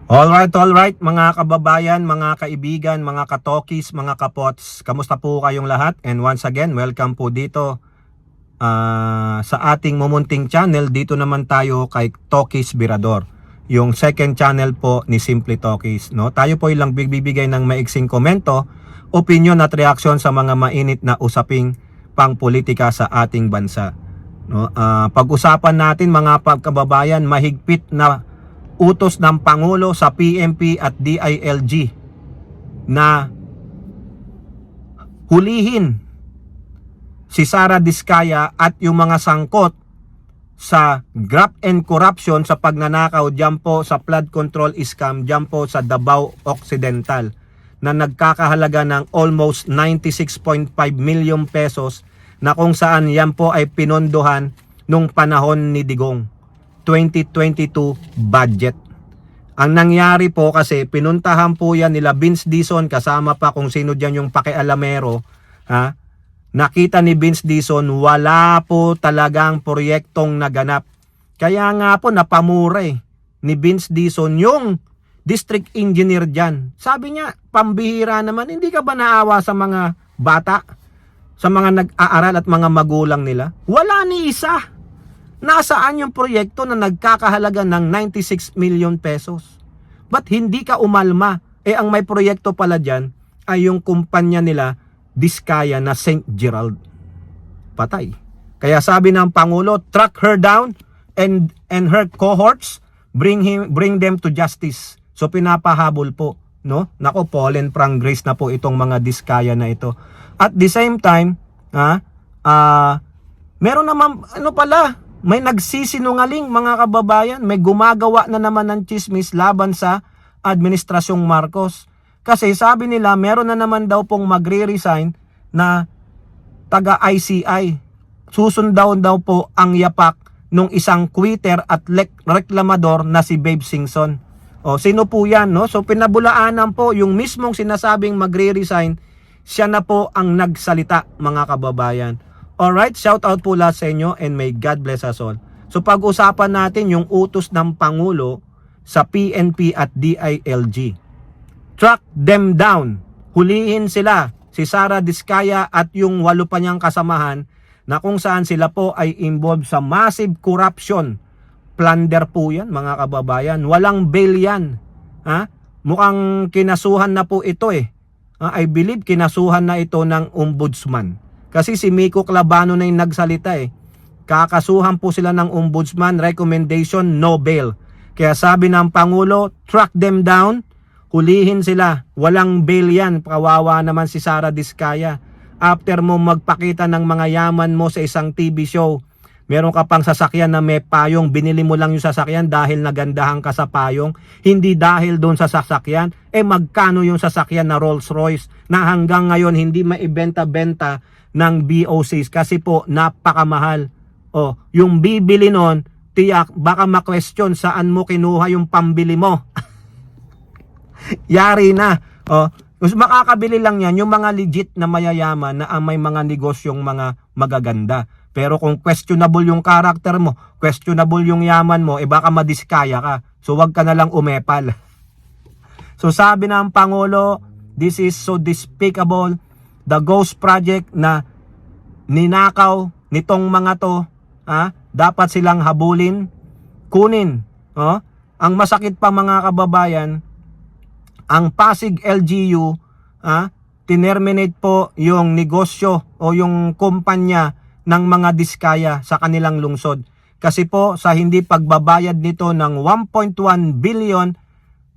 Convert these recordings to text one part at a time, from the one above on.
Alright, mga kababayan, mga kaibigan, mga katokis, mga kapots, kamusta po kayong lahat? And once again, welcome po dito sa ating mumunting channel. Dito naman tayo kay Tokis Birador, yung second channel po ni Simply Tokis, no? Tayo po ilang bibigay ng maiksing komento, opinion at reaksyon sa mga mainit na usaping pangpolitika sa ating bansa, no? Pag-usapan natin mga kababayan, mahigpit na utos ng Pangulo sa PNP at DILG na hulihin si Sara Diskaya at yung mga sangkot sa graft and corruption sa pagnanakaw dyan po sa flood control scam dyan po sa Davao Occidental na nagkakahalaga ng almost 96.5 million pesos, na kung saan yan po ay pinondohan nung panahon ni Digong 2022 budget. Ang nangyari po kasi pinuntahan po yan nila Vince Dizon, kasama pa kung sino dyan yung pakialamero, ha? Nakita ni Vince Dizon wala po talagang proyektong naganap. Kaya nga po napamura ni Vince Dizon yung district engineer dyan. Sabi niya, pambihira naman, hindi ka ba naawa sa mga bata, sa mga nag-aaral at mga magulang nila? Wala ni isa. Nasaan yung proyekto na nagkakahalaga ng 96 million pesos? Ba't hindi ka umalma? Ang may proyekto pala dyan ay yung kumpanya nila Diskaya na St. Gerald. Patay. Kaya sabi ng Pangulo, track her down and her cohorts, bring them to justice. So pinapahabol po, no? Nako, Fallen from grace na po itong mga Diskaya na ito. At the same time, meron naman may nagsisinungaling mga kababayan, may gumagawa na naman ng chismis laban sa Administrasyong Marcos. Kasi sabi nila meron na naman daw pong magre-resign na taga-ICI. Susundaw daw po ang yapak nung isang quitter at reklamador na si Babe Singson. O sino po yan, no? So pinabulaanan po yung mismong sinasabing magre-resign, siya na po ang nagsalita mga kababayan. Alright, shout out po lahat sa inyo and may God bless us all. So pag-usapan natin yung utos ng Pangulo sa PNP at DILG. Track them down. Hulihin sila, si Sara Diskaya at yung 8 pa niyang kasamahan, na kung saan sila po ay involved sa massive corruption. Plunder po yan mga kababayan. Walang bail yan. Ha? Mukhang kinasuhan na po ito I believe kinasuhan na ito ng ombudsman. Kasi si Miko Clabano na yung nagsalita Kakasuhan po sila ng ombudsman, recommendation, no bail. Kaya sabi ng Pangulo, track them down, hulihin sila. Walang bail yan. Kawawa naman si Sara Diskaya. After mo magpakita ng mga yaman mo sa isang TV show, meron ka pang sasakyan na may payong, binili mo lang yung sasakyan dahil nagandahan ka sa payong, hindi dahil doon sa sasakyan. Magkano yung sasakyan na Rolls Royce na hanggang ngayon hindi maibenta-benta ng BOCs kasi po napakamahal. Yung bibili nun, tiyak baka ma-question saan mo kinuha yung pambili mo. Yari na. Makakabili lang yan yung mga legit na mayayaman na may mga negosyong mga magaganda. Pero kung questionable yung karakter mo, questionable yung yaman mo, baka madiskaya ka. So wag ka na lang umepal. So sabi ng Pangulo, this is so despicable. The Ghost Project na ninakaw nitong mga to, dapat silang habulin, kunin. Ang masakit pa mga kababayan, ang Pasig LGU, tinerminate po yung negosyo o yung kumpanya ng mga Diskaya sa kanilang lungsod. Kasi po sa hindi pagbabayad nito ng 1.1 billion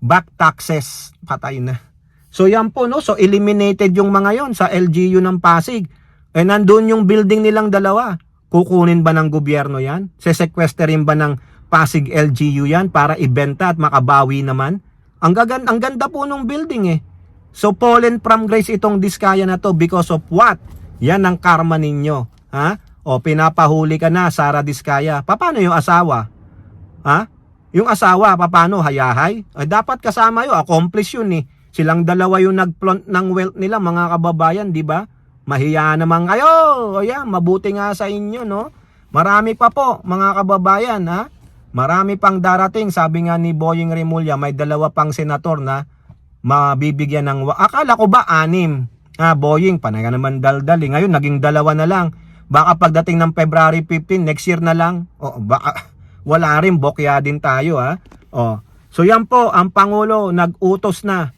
back taxes, patay na. So yan po, no? So eliminated yung mga yon sa LGU ng Pasig. Nandun yung building nilang dalawa. Kukunin ba ng gobyerno yan? Sesekwesterin ba ng Pasig LGU yan para ibenta at makabawi naman? Ang ganda po nung building So fallen from grace itong Diskaya na to because of what? Yan ang karma ninyo. Pinapahuli ka na, Sara Diskaya. Paano yung asawa? Yung asawa, paano? Hayahay? Dapat kasama yun, accomplice yun Silang dalawa yung nagplant ng wealth nila mga kababayan, di ba? Mahiya naman kayo. Mabuti nga sa inyo, no? Marami pa po mga kababayan, Marami pang darating. Sabi nga ni Boying Remulla, may 2 pang senator na mabibigyan ng... Akala ko ba 6? Boying, panay ka naman daldal. Ngayon, naging 2 na lang. Baka pagdating ng February 15, next year na lang. Baka wala rin, bokya din tayo. So yan po, ang Pangulo nag-utos na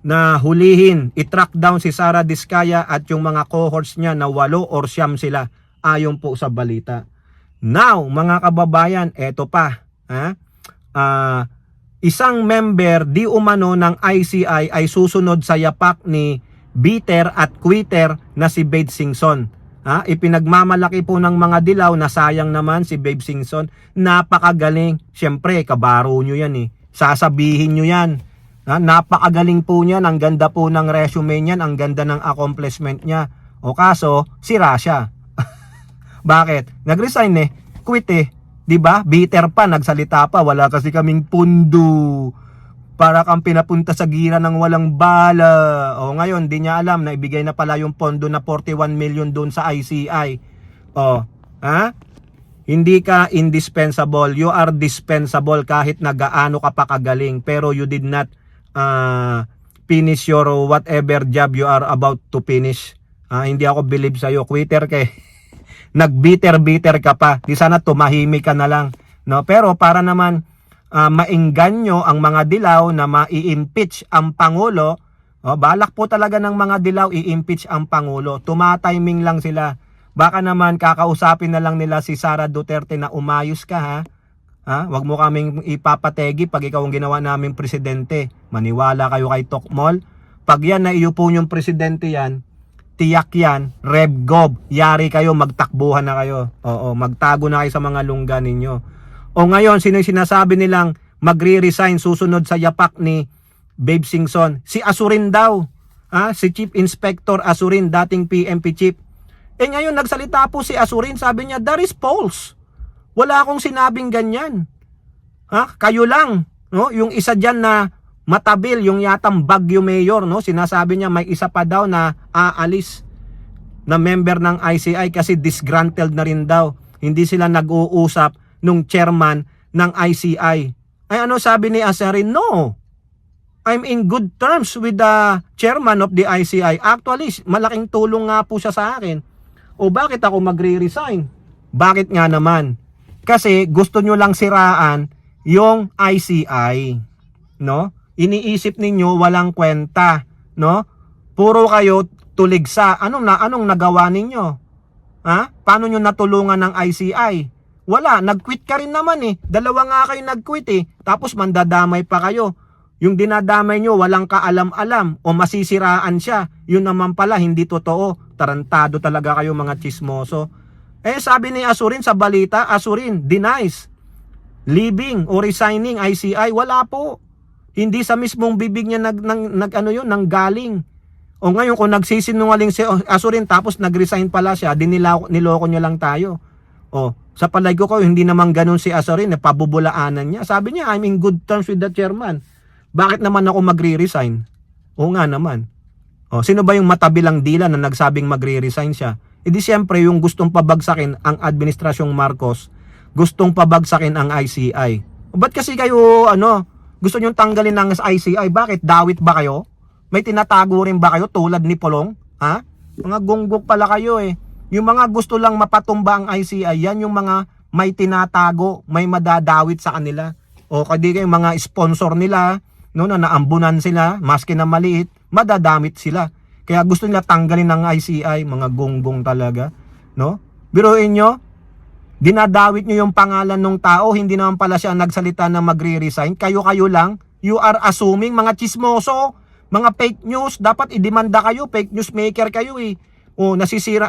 na hulihin, i-track down si Sara Diskaya at yung mga cohorts niya na 8 or 9 sila. Ayon po sa balita. Now, mga kababayan, eto pa. Isang member di umano ng ICI ay susunod sa yapak ni bitter at quitter na si Babe Singson. Ipinagmamalaki po ng mga dilaw na sayang naman si Babe Singson. Napakagaling. Siyempre, kabaro nyo yan Sasabihin nyo yan. Napakagaling po niyan. Ang ganda po ng resume niyan. Ang ganda ng accomplishment niya. O kaso, sira siya. Bakit? Nag-resign quit 'di ba? Bitter pa, nagsalita pa, wala kasi kaming pundo. Para kang pinapunta sa gira ng walang bala. O ngayon, di niya alam na ibigay na pala yung pondo na 41 million doon sa ICI. Hindi ka indispensable, you are dispensable kahit na gaano ka pa kagaling, pero you did not finish your whatever job you are about to finish. Hindi ako believe sa'yo, quitter ka nag-bitter ka pa. Di sana tumahimik ka na lang. No? Pero para naman maingganyo ang mga dilaw na mai-impeach ang Pangulo, balak po talaga ng mga dilaw i-impeach ang Pangulo. Tumatiming lang sila. Baka naman kakausapin na lang nila si Sara Duterte na umayos ka Wag mo kaming ipapategi pag ikaw ang ginawa naming presidente. Maniwala kayo kay Tokmol. Pag yan na iupo yung presidente yan, tiyak yan, Rev Gov, yari kayo, magtakbuhan na kayo. Magtago na kayo sa mga lungga ninyo. Ngayon, sino yung sinasabi nilang magre-resign susunod sa yapak ni Babe Singson? Si Asurin daw. Si Chief Inspector Asurin, dating PNP Chief. Ngayon, nagsalita po si Asurin, sabi niya, that is false. Wala akong sinabing ganyan. Kayo lang. No? Yung isa dyan na matabil, yung yatang Baguio Mayor, no? Sinasabi niya may isa pa daw na aalis na member ng ICI kasi disgruntled na rin daw. Hindi sila nag-uusap nung chairman ng ICI. Ay ano sabi ni Asarin? No. I'm in good terms with the chairman of the ICI. Actually, malaking tulong nga po siya sa akin. Bakit ako magre-resign? Bakit nga naman? Kasi gusto nyo lang siraan yung ICI. No? Iniisip ninyo walang kwenta, no? Puro kayo tuligsa. Anong nagawa ninyo? Paano nyo natulungan ng ICI? Wala, nag-quit ka rin naman 2 nga kayo nag-quit Tapos mandadamay pa kayo. Yung dinadamay nyo walang kaalam-alam o masisiraan siya. Yun naman pala hindi totoo. Tarantado talaga kayo mga chismoso. Sabi ni Asurin sa balita, Asurin denies leaving o resigning ICI. Wala po. Hindi sa mismong bibig niya nanggaling. Ngayon kung nagsisinungaling si Asurin tapos nag-resign pala siya, niloko niya lang tayo. Sa palay ko hindi naman ganun si Asurin, pabubulaanan niya. Sabi niya, I'm in good terms with the chairman. Bakit naman ako magre-resign? Nga naman. Sino ba yung matabilang dila na nagsabing magre-resign siya? Hindi siyempre yung gustong pabagsakin ang administrasyong Marcos, gustong pabagsakin ang ICI. Ba't kasi kayo gusto nyong tanggalin ng ICI? Bakit? Dawit ba kayo? May tinatago rin ba kayo tulad ni Polong? Mga gunggok pala kayo Yung mga gusto lang mapatumba ang ICI, yan yung mga may tinatago, may madadawit sa kanila. Kadi kayo mga sponsor nila, na naambunan sila, maski na maliit, madadamit sila. Kaya gusto nila tanggalin ng ICI, mga gunggong talaga. No? Biruin nyo, dinadawit nyo yung pangalan ng tao, hindi naman pala siya nagsalita na magre-resign. Kayo lang, you are assuming, mga chismoso, mga fake news, dapat idemanda kayo, fake news maker kayo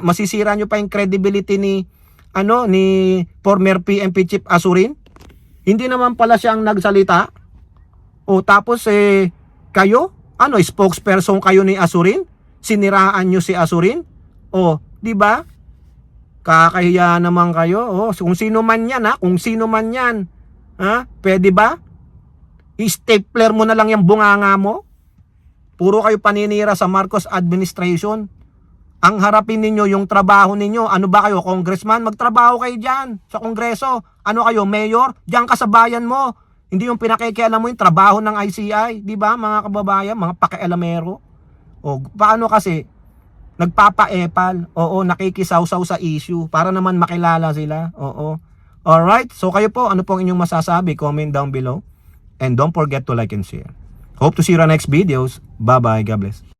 masisira nyo pa yung credibility ni former PNP Chief Asurin. Hindi naman pala siya ang nagsalita. Tapos kayo, spokesperson kayo ni Asurin? Siniraan nyo si Asurin? Di ba? Kakahiya naman kayo. Kung sino man yan, kung sino man yan. Pwede ba? I-stapler mo na lang yung bunganga mo. Puro kayo paninira sa Marcos administration. Ang harapin ninyo yung trabaho ninyo. Ano ba kayo, congressman? Magtrabaho kayo dyan sa kongreso. Ano kayo, mayor? Diyan ka sa bayan mo. Hindi yung pinakikialam mo yung trabaho ng ICI. Di ba, mga kababayan, mga pakialamero? O, paano kasi? Nagpapa-epal. Oo, nakikisaw-saw sa issue para naman makilala sila. Oo. Alright, so kayo po, ano pong inyong masasabi? Comment down below. And don't forget to like and share. Hope to see you on next videos. Bye-bye. God bless.